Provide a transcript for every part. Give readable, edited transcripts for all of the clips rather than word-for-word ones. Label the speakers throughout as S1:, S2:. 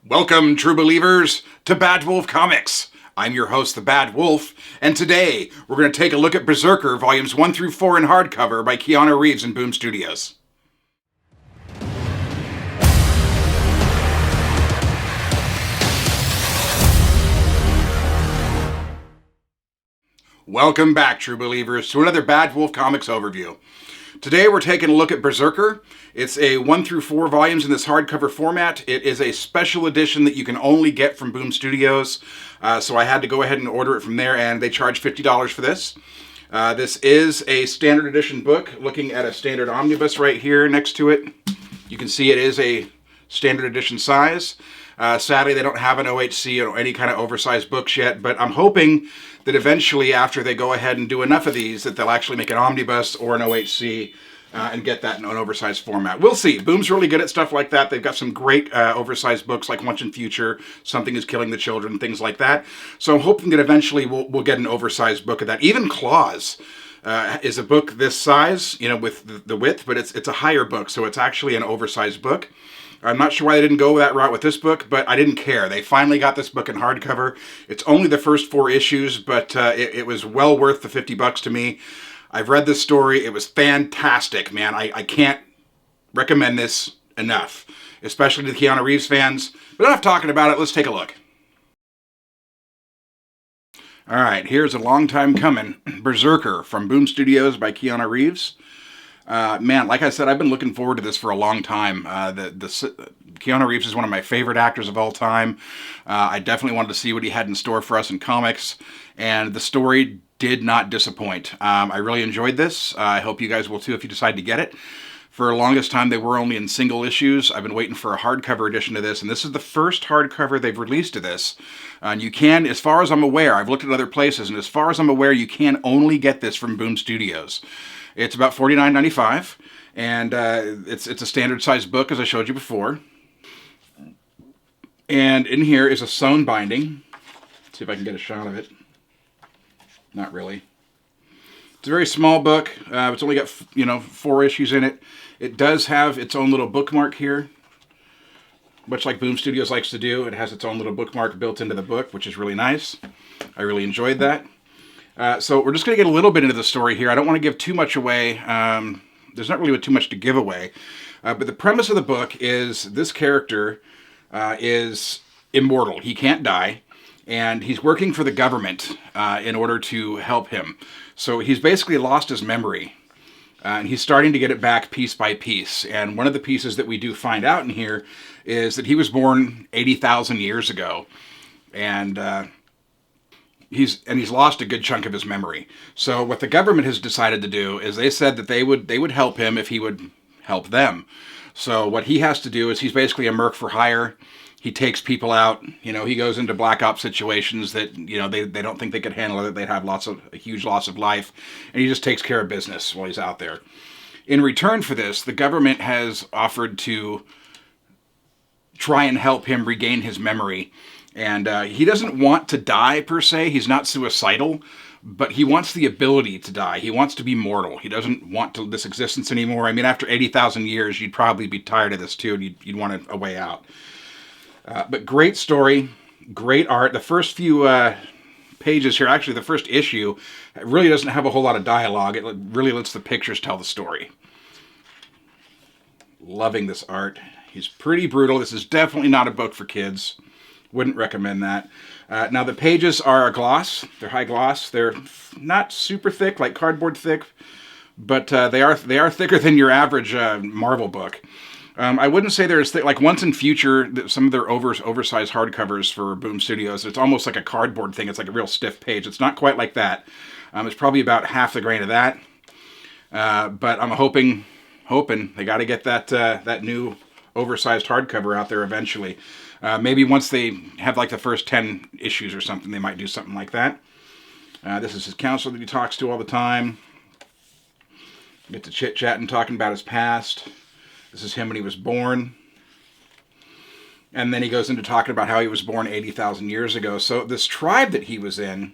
S1: Welcome, true believers, to Badwolf Comics. I'm your host, the Bad Wolf, and today we're going to take a look at BRZRKR Volumes 1 through 4 in hardcover by Keanu Reeves and Boom Studios. Welcome back, true believers, to another Bad Wolf Comics overview. Today we're taking a look at BRZRKR. It's a 1 through 4 volumes in this hardcover format. It is a special edition that you can only get from Boom Studios. So I had to go ahead and order it from there, and they charge $50 for this. This is a standard edition book. Looking at a standard omnibus right here next to it, you can see it is a standard edition size. Sadly, they don't have an OHC or any kind of oversized books yet, but I'm hoping that eventually, after they go ahead and do enough of these, that they'll actually make an omnibus or an OHC and get that in an oversized format. We'll see. Boom's really good at stuff like that. They've got some great oversized books like Once and Future, Something is Killing the Children, things like that. So I'm hoping that eventually we'll get an oversized book of that. Even Claws is a book this size, you know, with the width, but it's a higher book, so it's actually an oversized book. I'm not sure why they didn't go that route with this book, but I didn't care. They finally got this book in hardcover. It's only the first 4 issues, but it was well worth the $50 to me. I've read this story. It was fantastic, man. I can't recommend this enough, especially to the Keanu Reeves fans. But enough talking about it. Let's take a look. All right, here's a long time coming. BRZRKR from Boom Studios by Keanu Reeves. Man, like I said, I've been looking forward to this for a long time. Keanu Reeves is one of my favorite actors of all time. I definitely wanted to see what he had in store for us in comics, and the story did not disappoint. I really enjoyed this. I hope you guys will too if you decide to get it. For the longest time, they were only in single issues. I've been waiting for a hardcover edition of this, and this is the first hardcover they've released of this. And you can, as far as I'm aware, I've looked at other places, and as far as I'm aware, you can only get this from Boom Studios. It's about $49.95, and it's a standard size book, as I showed you before. And in here is a sewn binding. Let's see if I can get a shot of it. Not really. It's a very small book. It's only got 4 issues in it. It does have its own little bookmark here, much like Boom Studios likes to do. It has its own little bookmark built into the book, which is really nice. I really enjoyed that. So we're just going to get a little bit into the story here. I don't want to give too much away. There's not really too much to give away. But the premise of the book is this character is immortal. He can't die. And he's working for the government in order to help him. So he's basically lost his memory. And he's starting to get it back piece by piece. And one of the pieces that we do find out in here is that he was born 80,000 years ago. And he's lost a good chunk of his memory. So what the government has decided to do is they said that they would help him if he would help them. So what he has to do is he's basically a merc for hire. He takes people out. He goes into black ops situations that they don't think they could handle it. They'd have a huge loss of life, and he just takes care of business while he's out there. In return for this, the government has offered to try and help him regain his memory. And he doesn't want to die, per se. He's not suicidal, but he wants the ability to die. He wants to be mortal. He doesn't want this existence anymore. I mean, after 80,000 years, you'd probably be tired of this, too, and you'd want a way out. But great story, great art. The first few pages here, actually the first issue, really doesn't have a whole lot of dialogue. It really lets the pictures tell the story. Loving this art. He's pretty brutal. This is definitely not a book for kids. Wouldn't recommend that. Now the pages are a gloss. They're high gloss. They're not super thick, like cardboard thick, but they are thicker than your average Marvel book. I wouldn't say they're as thick. Like Once and Future, some of their oversized hardcovers for Boom Studios, it's almost like a cardboard thing. It's like a real stiff page. It's not quite like that. It's probably about half the grain of that. But I'm hoping they got to get that new oversized hardcover out there eventually. Maybe once they have like the first 10 issues or something, they might do something like that. This is his counselor that he talks to all the time. Get to chit-chatting, talking about his past. This is him when he was born. And then he goes into talking about how he was born 80,000 years ago. So this tribe that he was in,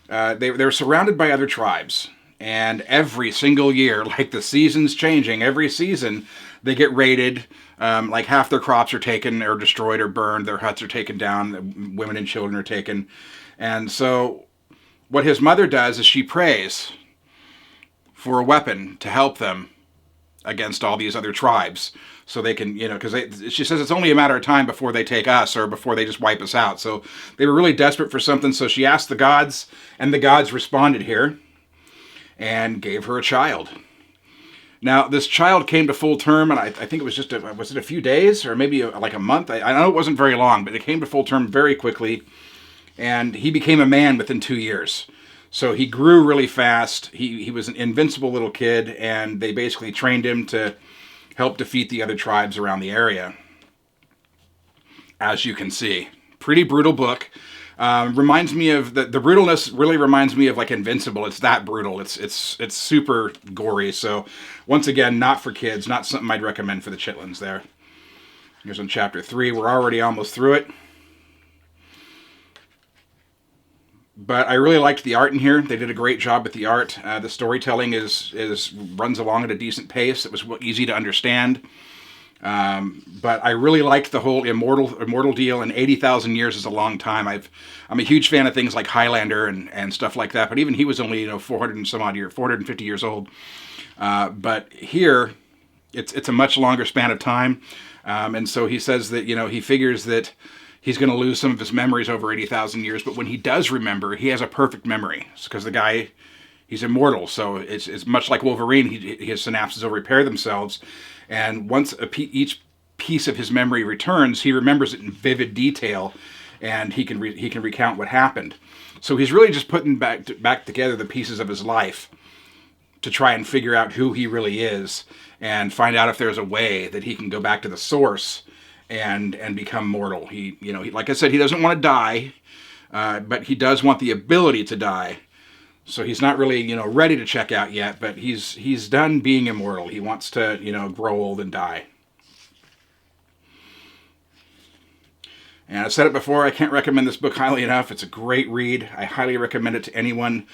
S1: they're surrounded by other tribes. And every single year, like the season's changing, every season, they get raided. Like half their crops are taken or destroyed or burned. Their huts are taken down. Women and children are taken. And so what his mother does is she prays for a weapon to help them against all these other tribes. So they can, you know, because she says it's only a matter of time before they take us or before they just wipe us out. So they were really desperate for something. So she asked the gods, and the gods responded here and gave her a child. Now, this child came to full term, and I think it was just, was it a few days or maybe like a month? I know it wasn't very long, but it came to full term very quickly. And he became a man within 2 years. So he grew really fast. He was an invincible little kid, and they basically trained him to help defeat the other tribes around the area. As you can see, pretty brutal book. Reminds me of the brutalness. Really reminds me of like Invincible. It's that brutal. It's super gory. So once again, not for kids. Not something I'd recommend for the chitlins. There. Here's on chapter 3. We're already almost through it. But I really liked the art in here. They did a great job with the art. The storytelling runs along at a decent pace. It was easy to understand. But I really liked the whole immortal deal, and 80,000 years is a long time. I'm a huge fan of things like Highlander and stuff like that. But even he was only 400 and some odd years, 450 years old. But here, it's a much longer span of time. And so he says that he figures that he's going to lose some of his memories over 80,000 years, but when he does remember, he has a perfect memory. It's because the guy, he's immortal, so it's much like Wolverine. His synapses will repair themselves, and once each piece of his memory returns, he remembers it in vivid detail, and he can recount what happened. So he's really just putting back together the pieces of his life to try and figure out who he really is, and find out if there's a way that he can go back to the source and become mortal. He like I said, he doesn't want to die, but he does want the ability to die. So he's not really, ready to check out yet, but he's done being immortal. He wants to, grow old and die. And I've said it before, I can't recommend this book highly enough. It's a great read. I highly recommend it to anyone.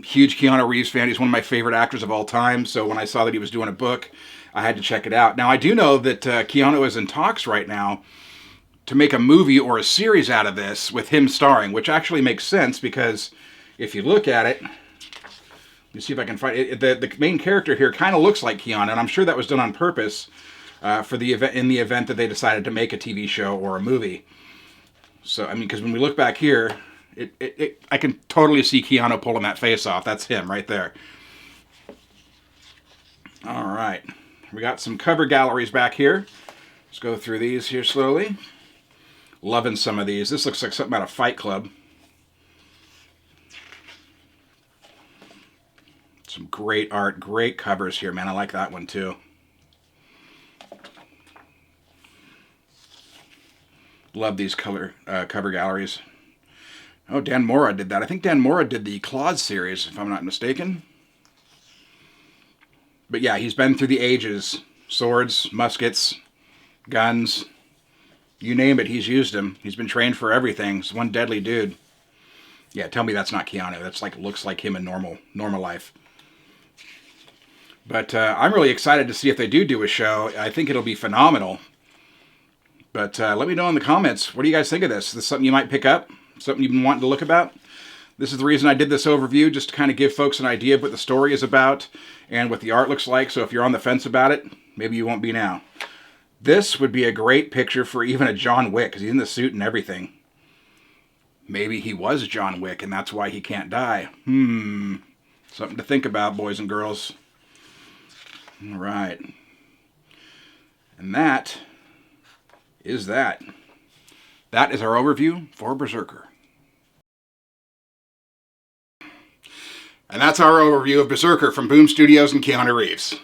S1: Huge Keanu Reeves fan. He's one of my favorite actors of all time. So when I saw that he was doing a book, I had to check it out. Now, I do know that Keanu is in talks right now to make a movie or a series out of this with him starring, which actually makes sense because if you look at it, let me see if I can find it. The main character here kind of looks like Keanu, and I'm sure that was done on purpose for the event, in the event that they decided to make a TV show or a movie. So, I mean, because when we look back here, I can totally see Keanu pulling that face off. That's him right there. All right. We got some cover galleries back here. Let's go through these here slowly. Loving some of these. This looks like something out of Fight Club. Some great art, great covers here, man. I like that one too. Love these cover galleries. Oh, Dan Mora did that. I think Dan Mora did the Claws series, if I'm not mistaken. But yeah, he's been through the ages. Swords, muskets, guns, you name it, he's used them. He's been trained for everything. He's one deadly dude. Yeah, tell me that's not Keanu. That's looks like him in normal life. But I'm really excited to see if they do a show. I think it'll be phenomenal. But let me know in the comments, what do you guys think of this? Is this something you might pick up? Something you've been wanting to look about? This is the reason I did this overview, just to kind of give folks an idea of what the story is about and what the art looks like. So if you're on the fence about it, maybe you won't be now. This would be a great picture for even a John Wick, because he's in the suit and everything. Maybe he was John Wick, and that's why he can't die. Something to think about, boys and girls. All right. And that is that. That is our overview for Berserker. And that's our overview of Berserker from Boom Studios and Keanu Reeves.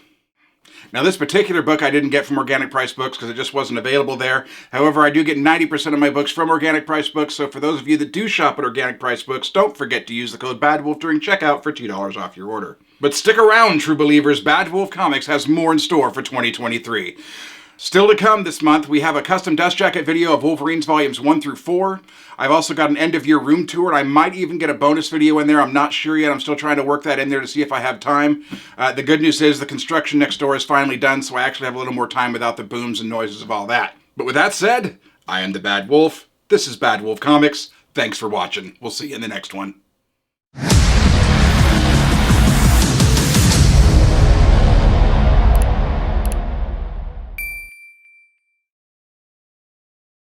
S1: Now, this particular book I didn't get from Organic Price Books because it just wasn't available there. However, I do get 90% of my books from Organic Price Books, so for those of you that do shop at Organic Price Books, don't forget to use the code BADWOLF during checkout for $2 off your order. But stick around, true believers. Bad Wolf Comics has more in store for 2023. Still to come this month, we have a custom dust jacket video of Wolverines volumes 1 through 4. I've also got an end of year room tour, and I might even get a bonus video in there. I'm not sure yet. I'm still trying to work that in there to see if I have time. The good news is the construction next door is finally done, so I actually have a little more time without the booms and noises of all that. But with that said, I am the Bad Wolf. This is Bad Wolf Comics. Thanks for watching. We'll see you in the next one.